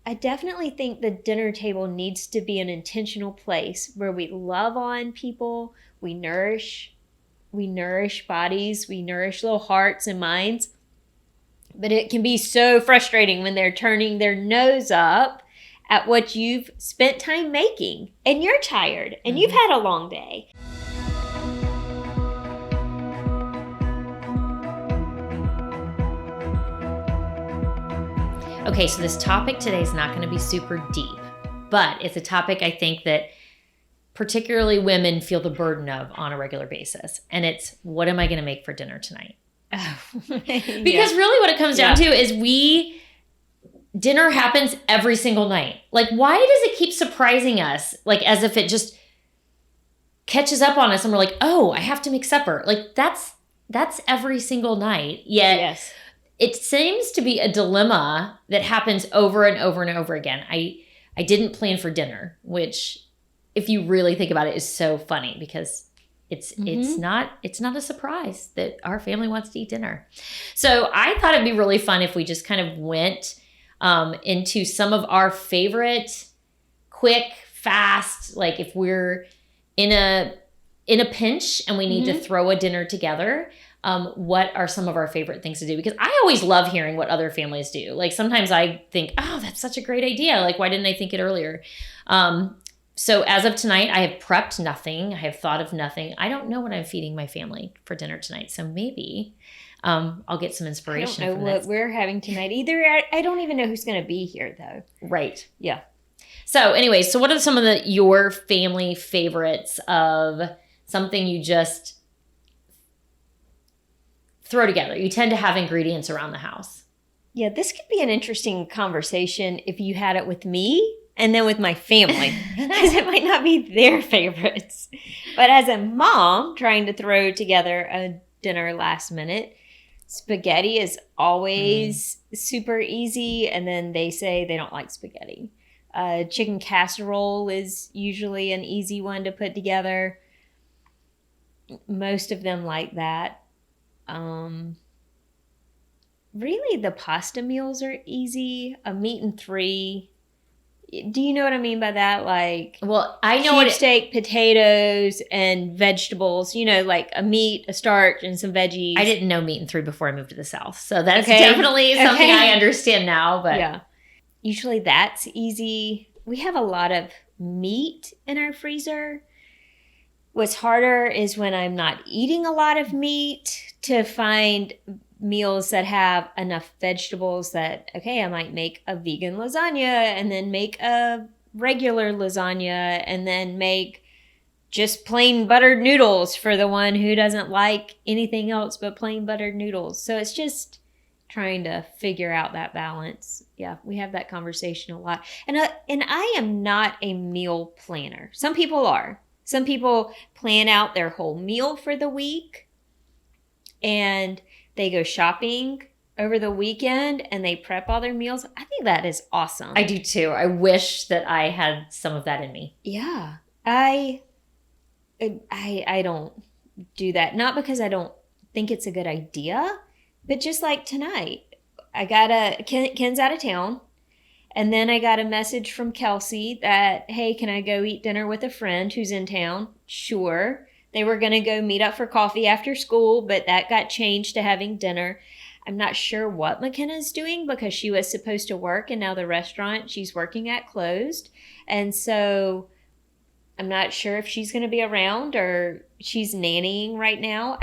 I definitely think the dinner table needs to be an intentional place where we love on people, we nourish bodies, we nourish little hearts and minds. But it can be so frustrating when they're turning their nose up at what you've spent time making, and you're tired and you've had a long day. Okay, so this topic today is not going to be super deep, but it's a topic I think that particularly women feel the burden of on a regular basis. And it's, what am I going to make for dinner tonight? Because really what it comes down to is dinner happens every single night. Like, why does it keep surprising us? Like, as if it just catches up on us and we're like, oh, I have to make supper. Like, that's every single night. Yet it seems to be a dilemma that happens over and over and over again. I didn't plan for dinner, which, if you really think about it, is so funny because it's not a surprise that our family wants to eat dinner. So I thought it'd be really fun if we just kind of went into some of our favorite quick, fast, like if we're in a pinch and we need to throw a dinner together, what are some of our favorite things to do? Because I always love hearing what other families do. Like sometimes I think, oh, that's such a great idea. Like, why didn't I think it earlier? So as of tonight, I have prepped nothing. I have thought of nothing. I don't know what I'm feeding my family for dinner tonight. So maybe I'll get some inspiration. I don't know what we're having tonight either. I don't even know who's going to be here though. Right. Yeah. So anyways, so what are some of your family favorites of something you just throw together? You tend to have ingredients around the house. Yeah, this could be an interesting conversation if you had it with me and then with my family, because it might not be their favorites. But as a mom trying to throw together a dinner last minute, spaghetti is always super easy. And then they say they don't like spaghetti. Chicken casserole is usually an easy one to put together. Most of them like that. Really, the pasta meals are easy. A meat and three. Do you know what I mean by that? Like, well, I know steak, potatoes, and vegetables. You know, like a meat, a starch, and some veggies. I didn't know meat and three before I moved to the South, so that's definitely something I understand now. But yeah, usually that's easy. We have a lot of meat in our freezer. What's harder is when I'm not eating a lot of meat to find meals that have enough vegetables that, okay, I might make a vegan lasagna and then make a regular lasagna and then make just plain buttered noodles for the one who doesn't like anything else but plain buttered noodles. So it's just trying to figure out that balance. Yeah, we have that conversation a lot. And I am not a meal planner. Some people are. Some people plan out their whole meal for the week and they go shopping over the weekend and they prep all their meals. I think that is awesome. I do too. I wish that I had some of that in me. Yeah. I don't do that. Not because I don't think it's a good idea, but just like tonight, Ken's out of town. And then I got a message from Kelsey that, hey, can I go eat dinner with a friend who's in town? Sure. They were going to go meet up for coffee after school, but that got changed to having dinner. I'm not sure what McKenna's doing because she was supposed to work and now the restaurant she's working at closed. And so I'm not sure if she's going to be around or she's nannying right now.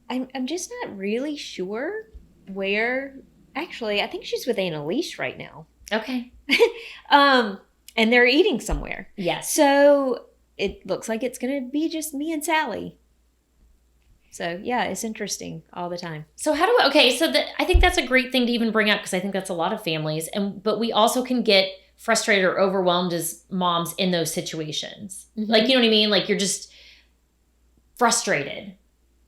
I'm just not really sure where. Actually, I think she's with Annalise right now. Okay. And they're eating somewhere. Yes. So it looks like it's going to be just me and Sally. So yeah, it's interesting all the time. So I think that's a great thing to even bring up because I think that's a lot of families. But we also can get frustrated or overwhelmed as moms in those situations. Mm-hmm. Like, you know what I mean? Like you're just frustrated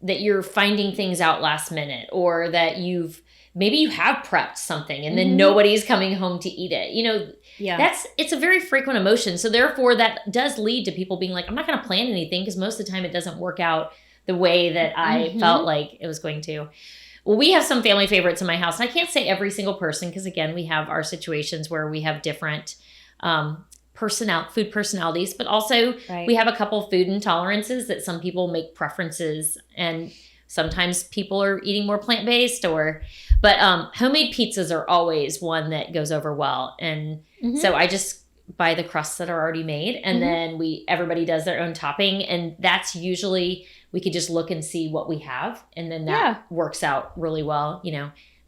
that you're finding things out last minute or that maybe you have prepped something and then nobody's coming home to eat it. You know, it's a very frequent emotion. So therefore that does lead to people being like, I'm not going to plan anything because most of the time it doesn't work out the way that I felt like it was going to. Well, we have some family favorites in my house. And I can't say every single person because, again, we have our situations where we have different food personalities, but also we have a couple food intolerances that some people make preferences, and sometimes people are eating more plant-based but homemade pizzas are always one that goes over well. And so I just buy the crusts that are already made, and then everybody does their own topping, and that's usually we could just look and see what we have, and then that works out really well.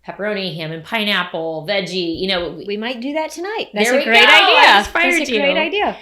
Pepperoni, ham and pineapple, veggie. We might do that tonight. That's a great idea. That's a great idea.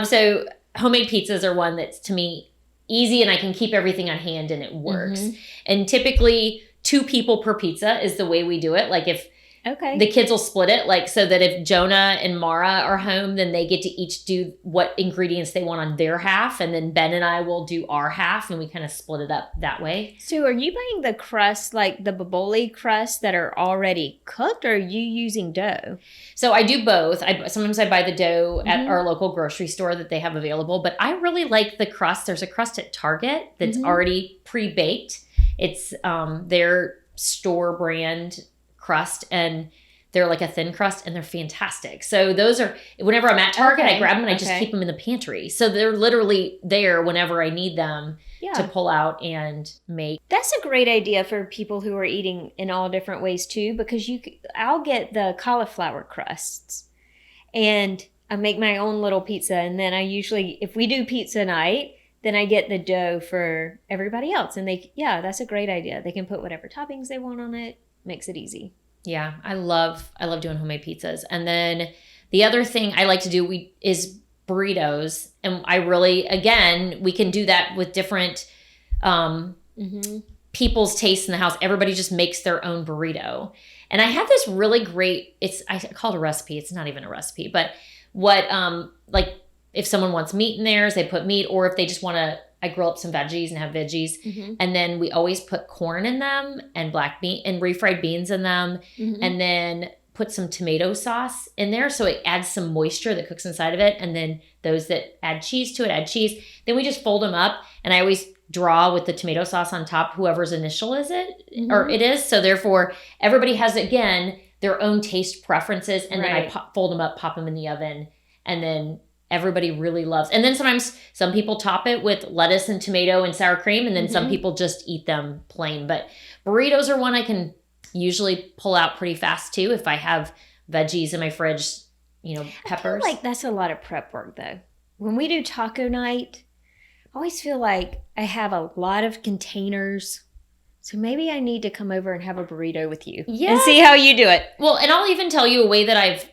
So homemade pizzas are one that's, to me, easy, and I can keep everything on hand and it works. And typically 2 people per pizza is the way we do it. Like if the kids will split it, like so that if Jonah and Mara are home, then they get to each do what ingredients they want on their half, and then Ben and I will do our half, and we kind of split it up that way. So are you buying the crust, like the Boboli crust that are already cooked, or are you using dough? So I do both. Sometimes I buy the dough at our local grocery store that they have available, but I really like the crust. There's a crust at Target that's already pre-baked. It's their store brand crust, and they're like a thin crust, and they're fantastic. So those are, whenever I'm at Target, I grab them and I just keep them in the pantry. So they're literally there whenever I need them to pull out and make. That's a great idea for people who are eating in all different ways too, because I'll get the cauliflower crusts and I make my own little pizza. And then I usually, if we do pizza night, then I get the dough for everybody else. And that's a great idea. They can put whatever toppings they want on it. Makes it easy. Yeah, I love doing homemade pizzas. And then the other thing I like to do is burritos. And I really, again, we can do that with different people's tastes in the house. Everybody just makes their own burrito. And I have this really great, I call it a recipe. It's not even a recipe, but what, like if someone wants meat in theirs, they put meat, or if they just want to, I grill up some veggies and have veggies. And then we always put corn in them and black bean and refried beans in them. And then put some tomato sauce in there. So it adds some moisture that cooks inside of it. And then those that add cheese to it, add cheese. Then we just fold them up. And I always draw with the tomato sauce on top, whoever's initial is it, or it is. So therefore everybody has, again, their own taste preferences. And then I fold them up, pop them in the oven, and then everybody really loves. And then sometimes some people top it with lettuce and tomato and sour cream, and then some people just eat them plain. But burritos are one I can usually pull out pretty fast too if I have veggies in my fridge, peppers. I feel like that's a lot of prep work though. When we do taco night, I always feel like I have a lot of containers. So maybe I need to come over and have a burrito with you and see how you do it. Well, and I'll even tell you a way that I've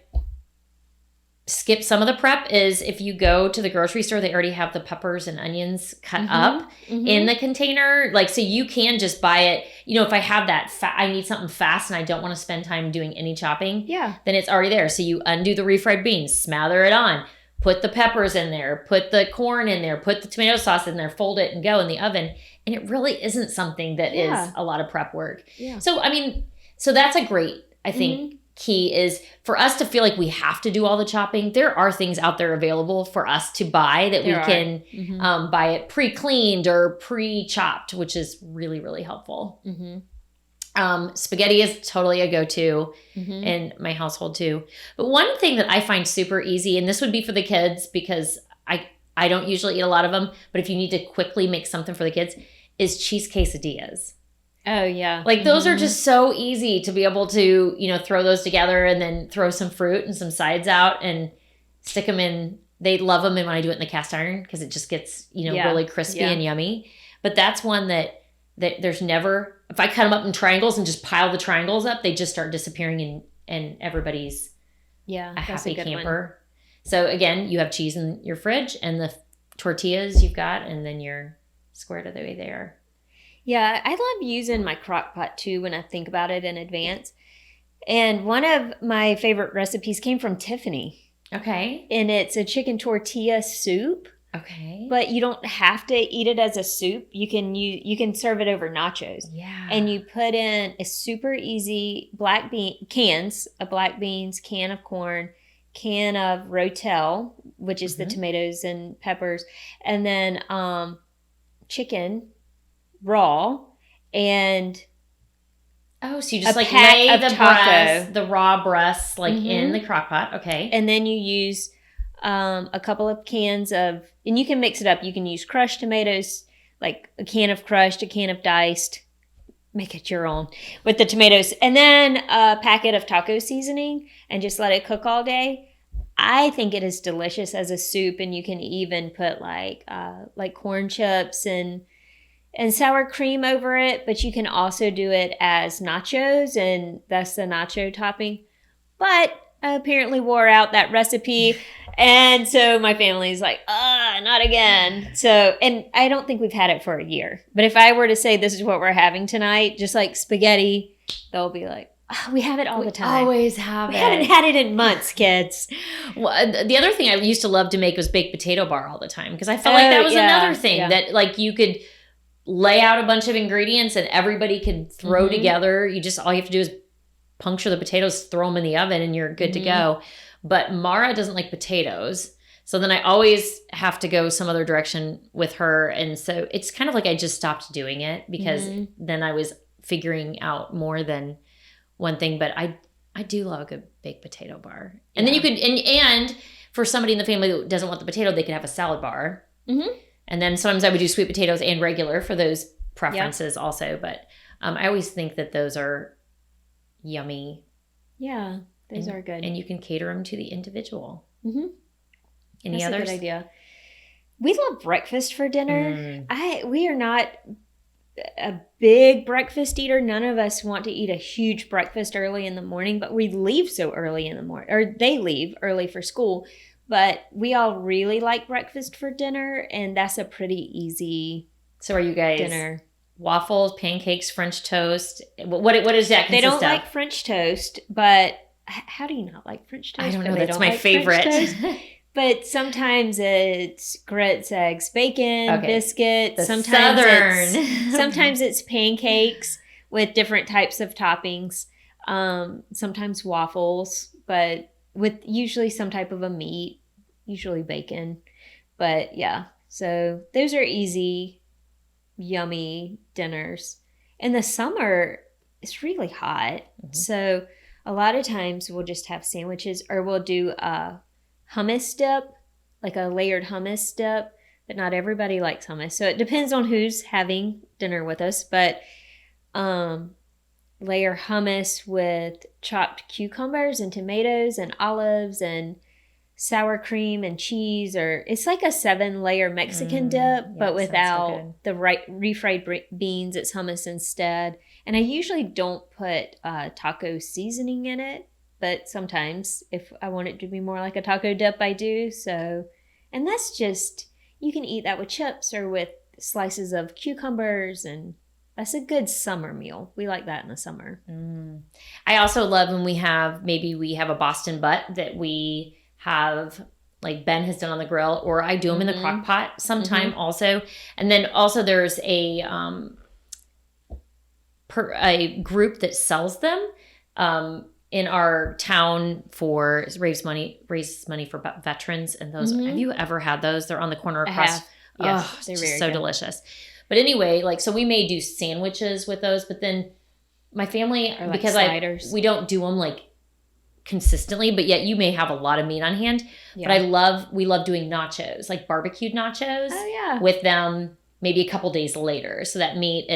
skip some of the prep is if you go to the grocery store, they already have the peppers and onions cut up in the container. Like, so you can just buy it. If I have that, I need something fast and I don't want to spend time doing any chopping. Then it's already there. So you undo the refried beans, smother it on, put the peppers in there, put the corn in there, put the tomato sauce in there, fold it and go in the oven. And it really isn't something that is a lot of prep work. So, so that's a great, I think, key is for us to feel like we have to do all the chopping. There are things out there available for us to buy that we can buy it pre-cleaned or pre-chopped, which is really, really helpful. Spaghetti is totally a go-to in my household too. But one thing that I find super easy, and this would be for the kids because I don't usually eat a lot of them, but if you need to quickly make something for the kids, is cheese quesadillas. Oh, yeah. Like those are just so easy to be able to, throw those together and then throw some fruit and some sides out and stick them in. They love them when I do it in the cast iron because it just gets, really crispy and yummy. But that's one that there's never, if I cut them up in triangles and just pile the triangles up, they just start disappearing and everybody's a happy camper. One. So again, you have cheese in your fridge and the tortillas you've got, and then you're squared away there. Yeah, I love using my crock pot too when I think about it in advance. And one of my favorite recipes came from Tiffany. Okay. And it's a chicken tortilla soup. Okay. But you don't have to eat it as a soup. You can serve it over nachos. Yeah. And you put in a super easy black beans, can of corn, can of Rotel, which is the tomatoes and peppers, and then chicken raw, and Oh, so you just A like pack lay of the taco. the raw breasts like in the crock pot. Okay. And then you use a couple of cans of, and you can mix it up. You can use crushed tomatoes, like a can of crushed, a can of diced. Make it your own with the tomatoes. And then a packet of taco seasoning and just let it cook all day. I think it is delicious as a soup, and you can even put like corn chips and sour cream over it, but you can also do it as nachos, and that's the nacho topping. But I apparently wore out that recipe, and so my family's like, not again. So, and I don't think we've had it for a year. But if I were to say this is what we're having tonight, just like spaghetti, they'll be like, we have it all the time. Always have We it. haven't had it in months, kids. Well, the other thing I used to love to make was baked potato bar all the time, because I felt like that was another thing that like you could lay out a bunch of ingredients and everybody could throw together. All you have to do is puncture the potatoes, throw them in the oven, and you're good to go. But Mara doesn't like potatoes. So then I always have to go some other direction with her. And so it's kind of like I just stopped doing it, because then I was figuring out more than one thing. But I do love a good baked potato bar. And then you could, and for somebody in the family that doesn't want the potato, they could have a salad bar. And then sometimes I would do sweet potatoes and regular for those preferences also. But I always think that those are yummy. Yeah, those are good. And you can cater them to the individual. Any That's others? a good idea. We love breakfast for dinner. We are not a big breakfast eater. None of us want to eat a huge breakfast early in the morning, but we leave so early in the morning, or they leave early for school. But we all really like breakfast for dinner, and that's a pretty easy So are you guys dinner. Waffles, pancakes, French toast? What does that consist They don't of? like French toast, but how do you not like French toast? I don't But know. they That's don't my like French toast? favorite. But sometimes it's grits, eggs, bacon, biscuits. The Sometimes Southern. sometimes it's pancakes with different types of toppings. Sometimes waffles, but with usually some type of a meat, usually bacon. But yeah, so those are easy, yummy dinners. In the summer, it's really hot. So a lot of times we'll just have sandwiches, or we'll do a hummus dip, like a layered hummus dip, but not everybody likes hummus. So it depends on who's having dinner with us, but layer hummus with chopped cucumbers and tomatoes and olives and sour cream and cheese, or it's like a 7-layer Mexican dip, but without the refried beans. It's hummus instead. And I usually don't put taco seasoning in it, but sometimes if I want it to be more like a taco dip, I do. So, and that's just, you can eat that with chips or with slices of cucumbers, and that's a good summer meal. We like that in the summer. I also love when we have a Boston butt that we have, like Ben has done on the grill, or I do them in the crock pot sometime also. And then also there's a group that sells them in our town for raises money for veterans. And those, have you ever had those? They're on the corner across. I have. Yes, Oh, they're it's very just so good. delicious. But anyway, like, so we may do sandwiches with those, but then my family, Or like because sliders. we don't do them like consistently, but yet you may have a lot of meat on hand. Yeah. But we love doing nachos, like barbecued nachos with them maybe a couple days later. So that meat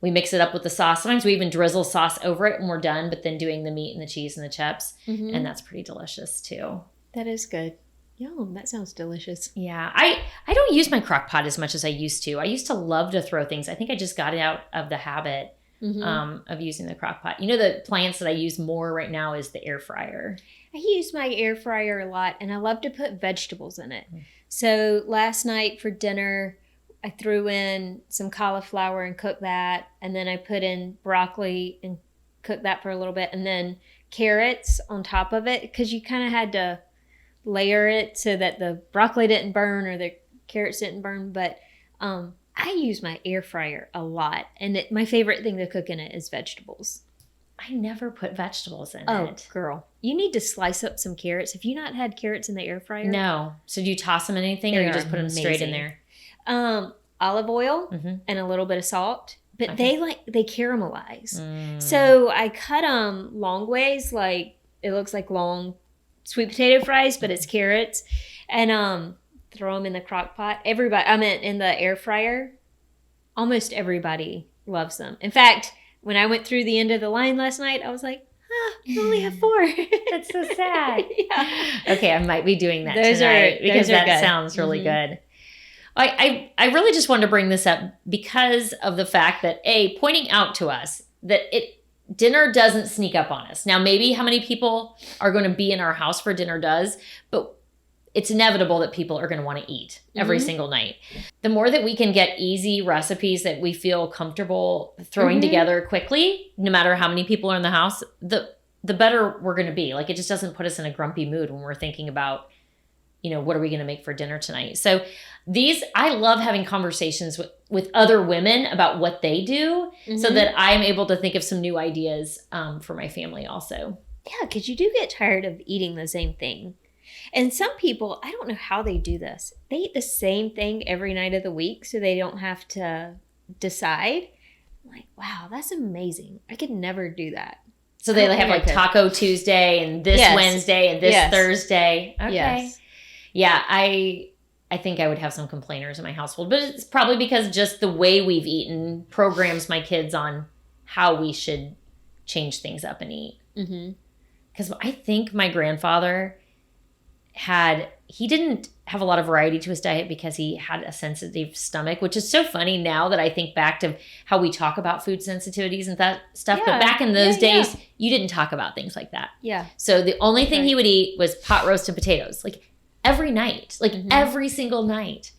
we mix it up with the sauce. Sometimes we even drizzle sauce over it when we're done, but then doing the meat and the cheese and the chips. And that's pretty delicious too. That is good. Yum, that sounds delicious. Yeah, I don't use my crock pot as much as I used to. I used to love to throw things. I think I just got out of the habit of using the crock pot. You know, the appliance that I use more right now is the air fryer. I use my air fryer a lot, and I love to put vegetables in it. So last night for dinner, I threw in some cauliflower and cooked that, and then I put in broccoli and cooked that for a little bit, and then carrots on top of it, because you kind of had to layer it so that the broccoli didn't burn or the carrots didn't burn. But I use my air fryer a lot, and my favorite thing to cook in it is vegetables. I never put vegetables in it. Oh, girl. You need to slice up some carrots. Have you not had carrots in the air fryer? No. So do you toss them in anything, or you just put them straight in there? Olive oil and a little bit of salt, but Okay. they caramelize. Mm. So I cut them long ways, like it looks like long sweet potato fries, but it's carrots, and throw them in the crock pot. In the air fryer. Almost everybody loves them. In fact, when I went through the end of the line last night, I was like, I only have 4. That's so sad. Yeah. Okay, I might be doing that Those tonight because those are that good. sounds really Mhm. good. I really just wanted to bring this up because of the fact that pointing out to us that dinner doesn't sneak up on us. Now, maybe how many people are going to be in our house for dinner does, but it's inevitable that people are going to want to eat every Mhm. single night. The more that we can get easy recipes that we feel comfortable throwing Mhm. together quickly, no matter how many people are in the house, the better we're going to be. Like, it just doesn't put us in a grumpy mood when we're thinking about, what are we going to make for dinner tonight? So I love having conversations with other women about what they do so Mhm. that I'm able to think of some new ideas for my family also. Yeah, because you do get tired of eating the same thing. And some people, I don't know how they do this. They eat the same thing every night of the week so they don't have to decide. I'm like, wow, that's amazing. I could never do that. So they I don't have think I like could. Taco Tuesday and this Yes. Wednesday and this Yes. Thursday. Okay. Yes. Yeah, I think I would have some complainers in my household, but it's probably because just the way we've eaten programs my kids on how we should change things up and eat. Mm-hmm. Because I think my grandfather he didn't have a lot of variety to his diet because he had a sensitive stomach, which is so funny now that I think back to how we talk about food sensitivities and that stuff. Yeah. But back in those Yeah, days, you didn't talk about things like that. Yeah. So the only thing Right. he would eat was pot roast and potatoes, like every night, like Mhm. every single night.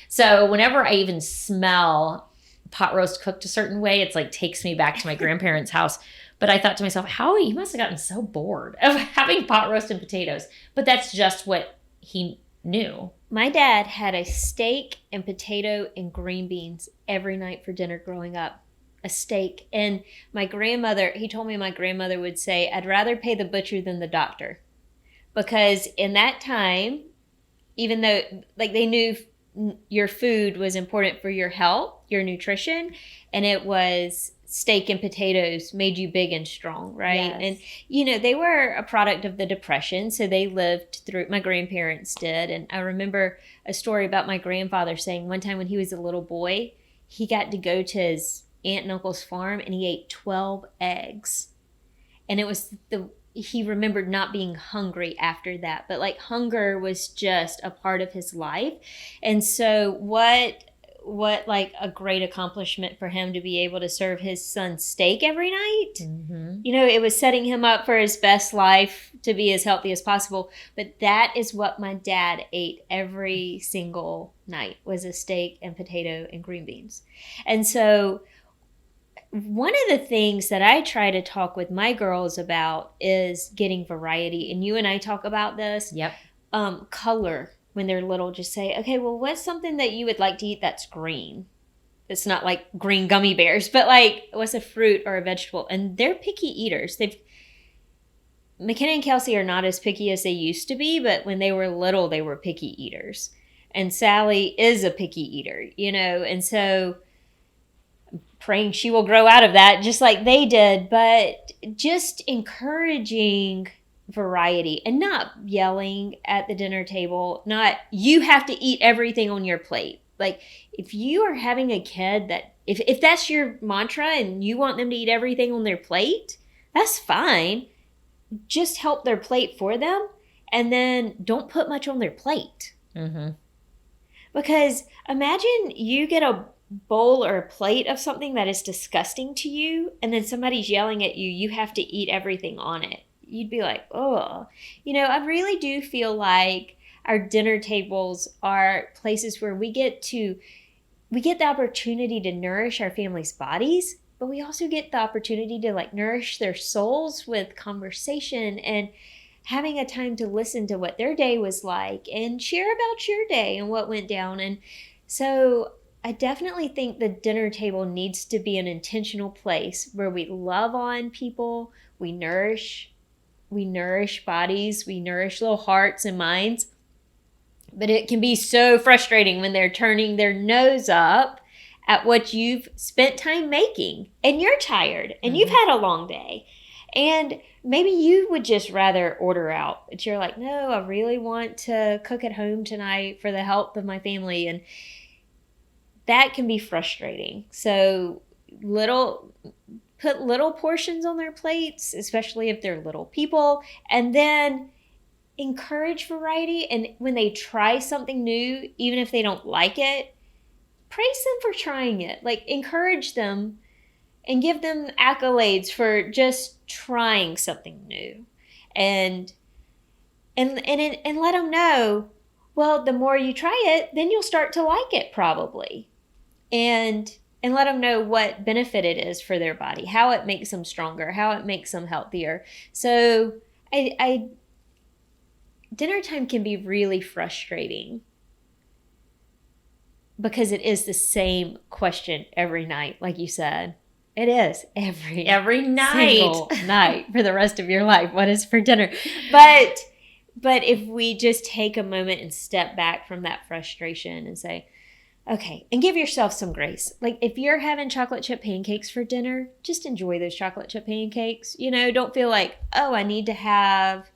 So whenever I even smell pot roast cooked a certain way, it's like takes me back to my grandparents' house. But I thought to myself, he must have gotten so bored of having pot roast and potatoes. But that's just what he knew. My dad had a steak and potato and green beans every night for dinner growing up. A steak. And he told me my grandmother would say, I'd rather pay the butcher than the doctor. Because in that time, even though like they knew your food was important for your health, your nutrition, and it was steak and potatoes made you big and strong, right? Yes. And they were a product of the Depression, so they lived through, my grandparents did. And I remember a story about my grandfather saying one time when he was a little boy, he got to go to his aunt and uncle's farm and he ate 12 eggs. And it was he remembered not being hungry after that, but like hunger was just a part of his life. And so what like a great accomplishment for him to be able to serve his son steak every night. Mm-hmm. It was setting him up for his best life to be as healthy as possible. But that is what my dad ate every single night, was a steak and potato and green beans. And so one of the things that I try to talk with my girls about is getting variety. And you and I talk about this. Yep. Color. When they're little, just say, okay, well, what's something that you would like to eat that's green? It's not like green gummy bears, but like what's a fruit or a vegetable? And they're picky eaters. McKenna and Kelsey are not as picky as they used to be, but when they were little, they were picky eaters. And Sally is a picky eater, and so I'm praying she will grow out of that just like they did, but just encouraging variety and not yelling at the dinner table, not you have to eat everything on your plate. Like if you are having a kid that if that's your mantra and you want them to eat everything on their plate, that's fine. Just help their plate for them and then don't put much on their plate. Mm-hmm. Because imagine you get a bowl or a plate of something that is disgusting to you and then somebody's yelling at you, you have to eat everything on it. You'd be like, oh, I really do feel like our dinner tables are places where we get the opportunity to nourish our family's bodies, but we also get the opportunity to like nourish their souls with conversation and having a time to listen to what their day was like and share about your day and what went down. And so I definitely think the dinner table needs to be an intentional place where we love on people, we nourish bodies, we nourish little hearts and minds. But it can be so frustrating when they're turning their nose up at what you've spent time making, and you're tired and you've had a long day. And maybe you would just rather order out, but you're like, no, I really want to cook at home tonight for the health of my family. And that can be frustrating. So put little portions on their plates, especially if they're little people, and then encourage variety. And when they try something new, even if they don't like it, praise them for trying it. Like, encourage them and give them accolades for just trying something new. And let them know, well, the more you try it, then you'll start to like it probably. And let them know what benefit it is for their body, how it makes them stronger, how it makes them healthier. So dinner time can be really frustrating because it is the same question every night, like you said. It is every night. night for the rest of your life. What is for dinner? But if we just take a moment and step back from that frustration and say, okay, and give yourself some grace. Like, if you're having chocolate chip pancakes for dinner, just enjoy those chocolate chip pancakes. You know, don't feel like, oh, I need to have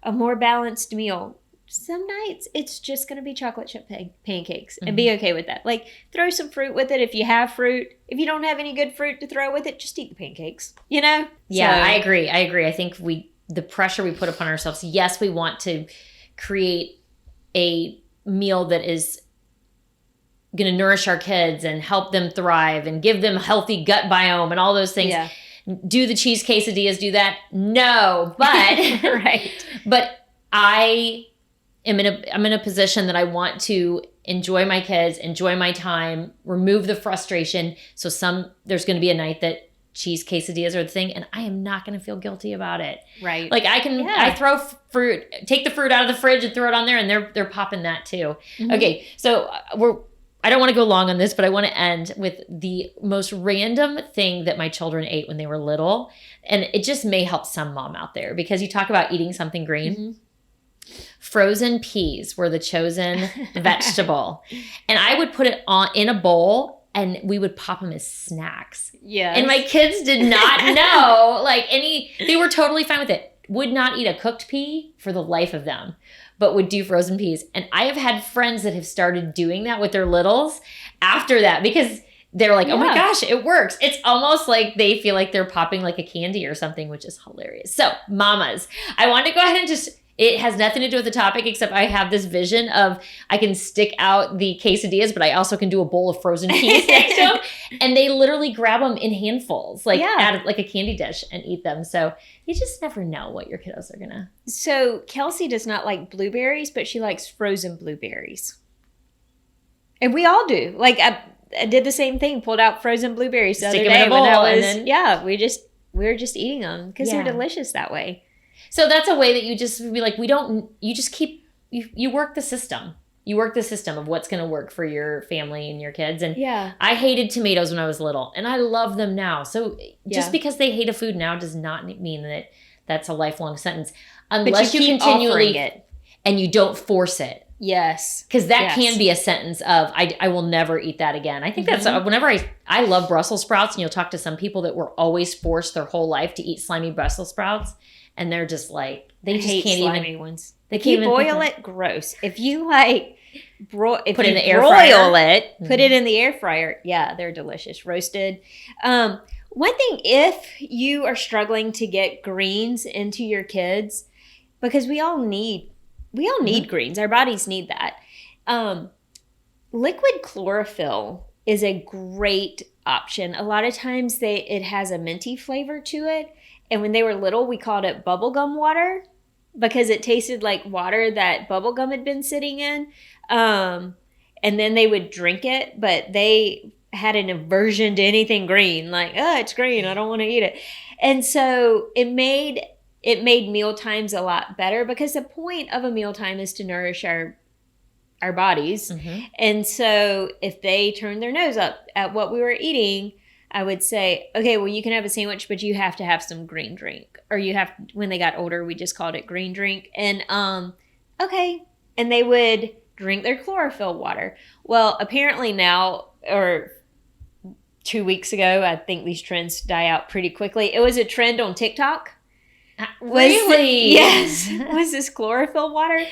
a more balanced meal. Some nights it's just going to be chocolate chip pancakes, and be okay with that. Like, throw some fruit with it if you have fruit. If you don't have any good fruit to throw with it, just eat the pancakes, you know? Yeah, so. I agree. I think the pressure we put upon ourselves, yes, we want to create a meal that is going to nourish our kids and help them thrive and give them a healthy gut biome and all those things. Yeah. Do the cheese quesadillas do that? No, but right. But I'm in a position that I want to enjoy my kids, enjoy my time, remove the frustration. So there's going to be a night that cheese quesadillas are the thing, and I am not going to feel guilty about it. Right. Like, I throw fruit, take the fruit out of the fridge and throw it on there, and they're popping that too. Mm-hmm. Okay, so I don't want to go long on this, but I want to end with the most random thing that my children ate when they were little. And it just may help some mom out there, because you talk about eating something green. Mm-hmm. Frozen peas were the chosen vegetable. And I would put it in a bowl, and we would pop them as snacks. Yeah. And my kids did not know, they were totally fine with it. Would not eat a cooked pea for the life of them, but would do frozen peas. And I have had friends that have started doing that with their littles after that, because they're like, oh my gosh, it works. It's almost like they feel like they're popping like a candy or something, which is hilarious. So, mamas, I want to go ahead and it has nothing to do with the topic, except I have this vision of I can stick out the quesadillas, but I also can do a bowl of frozen peas next to them. And they literally grab them in handfuls, out of like a candy dish, and eat them. So you just never know what your kiddos are going to. So Kelsey does not like blueberries, but she likes frozen blueberries. And we all do. Like, I did the same thing, pulled out frozen blueberries the other day. In a bowl, we were just eating them because they're delicious that way. So that's a way that you just be like, you just keep, you work the system. You work the system of what's going to work for your family and your kids. And I hated tomatoes when I was little, and I love them now. So just because they hate a food now does not mean that that's a lifelong sentence. Unless you continually it. And you don't force it. Yes. Because that can be a sentence of, I will never eat that again. I think that's, whenever I love Brussels sprouts, and you'll talk to some people that were always forced their whole life to eat slimy Brussels sprouts. And they're just like, they just can't slimy even. Ones. They can't boil it, gross. If you put it in the air fryer. Put it in the air fryer. Yeah, they're delicious. Roasted. One thing, if you are struggling to get greens into your kids, because we all need greens. Our bodies need that. Liquid chlorophyll is a great option. A lot of times it has a minty flavor to it. And when they were little, we called it bubblegum water because it tasted like water that bubblegum had been sitting in. And then they would drink it, but they had an aversion to anything green. Like, oh, it's green, I don't want to eat it. And so it made meal times a lot better, because the point of a mealtime is to nourish our bodies. Mm-hmm. And so if they turned their nose up at what we were eating, I would say, okay, well, you can have a sandwich, but you have to have some green drink. Or when they got older, we just called it green drink. And, okay. And they would drink their chlorophyll water. Well, apparently now, or 2 weeks ago. I think these trends die out pretty quickly. It was a trend on TikTok. Really? Yes. Was this chlorophyll water?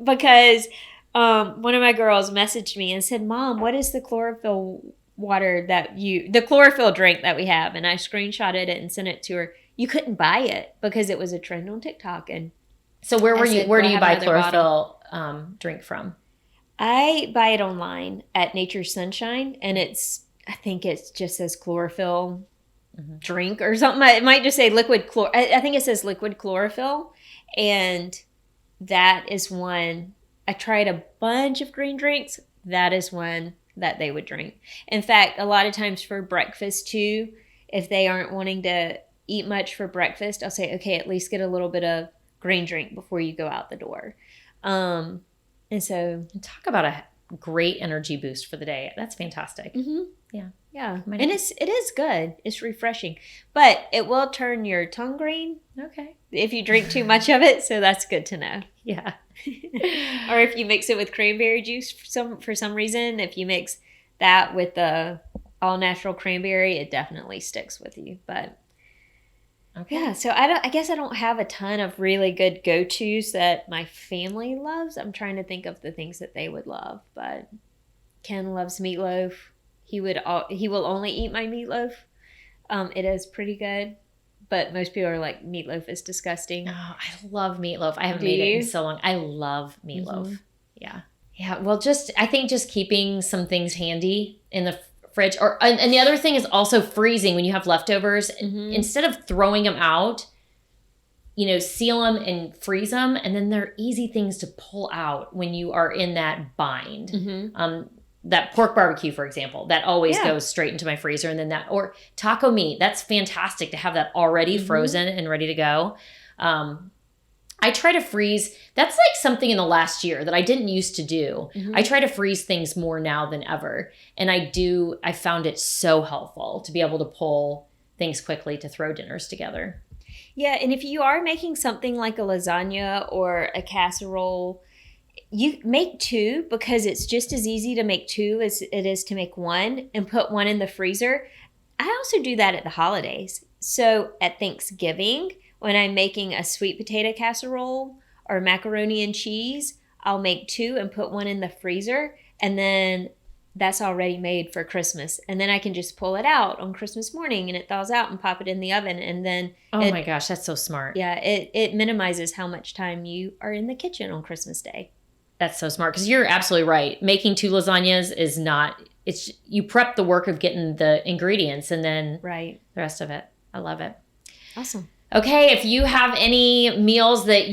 Because one of my girls messaged me and said, Mom, what is the chlorophyll water the chlorophyll drink that we have? And I screenshotted it and sent it to her. You couldn't buy it because it was a trend on TikTok. And so where do you buy chlorophyll drink from? I buy it online at Nature's Sunshine, and I think it just says chlorophyll drink or something. It might just say I think it says liquid chlorophyll, and that is one. I tried a bunch of green drinks. That is one that they would drink. In fact, a lot of times for breakfast too, if they aren't wanting to eat much for breakfast, I'll say, okay, at least get a little bit of green drink before you go out the door. And so talk about a great energy boost for the day. That's fantastic. Mm-hmm. Yeah. Yeah. And it is good. It's refreshing, but it will turn your tongue green. Okay. If you drink too much of it. So that's good to know. Yeah. Or if you mix it with cranberry juice for some reason, if you mix that with the all natural cranberry, it definitely sticks with you. But okay. Yeah, so I guess I don't have a ton of really good go-tos that my family loves. I'm trying to think of the things that they would love, but Ken loves meatloaf. He will only eat my meatloaf. It is pretty good, but most people are like, meatloaf is disgusting. Oh, I love meatloaf. I haven't made it in so long. I love meatloaf. Mm-hmm. Yeah. Yeah. Well, I think just keeping some things handy in the fridge, and the other thing is also freezing when you have leftovers. Mm-hmm. Instead of throwing them out, seal them and freeze them, and then they're easy things to pull out when you are in that bind. Mm-hmm. That pork barbecue, for example, that always goes straight into my freezer. And then or taco meat, that's fantastic to have that already frozen and ready to go. I try to freeze. That's like something in the last year that I didn't used to do. Mm-hmm. I try to freeze things more now than ever. And I found it so helpful to be able to pull things quickly to throw dinners together. Yeah. And if you are making something like a lasagna or a casserole, you make two, because it's just as easy to make two as it is to make one, and put one in the freezer. I also do that at the holidays. So at Thanksgiving, when I'm making a sweet potato casserole or macaroni and cheese, I'll make two and put one in the freezer, and then that's already made for Christmas. And then I can just pull it out on Christmas morning and it thaws out and pop it in the oven. And then my gosh, that's so smart. Yeah, it minimizes how much time you are in the kitchen on Christmas Day. That's so smart, because you're absolutely right. Making two lasagnas is not, you prep the work of getting the ingredients and then the rest of it. I love it. Awesome. Okay, if you have any meals that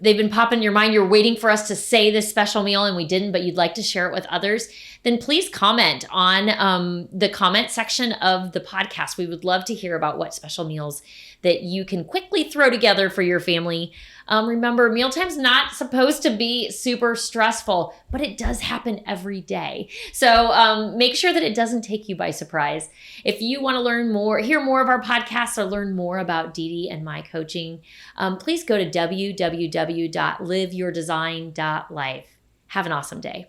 they've been popping in your mind, you're waiting for us to say this special meal and we didn't, but you'd like to share it with others, then please comment on the comment section of the podcast. We would love to hear about what special meals that you can quickly throw together for your family. Remember, mealtime's not supposed to be super stressful, but it does happen every day. So make sure that it doesn't take you by surprise. If you want to hear more of our podcasts, or learn more about Dee Dee and my coaching, please go to www.liveyourdesign.life. Have an awesome day.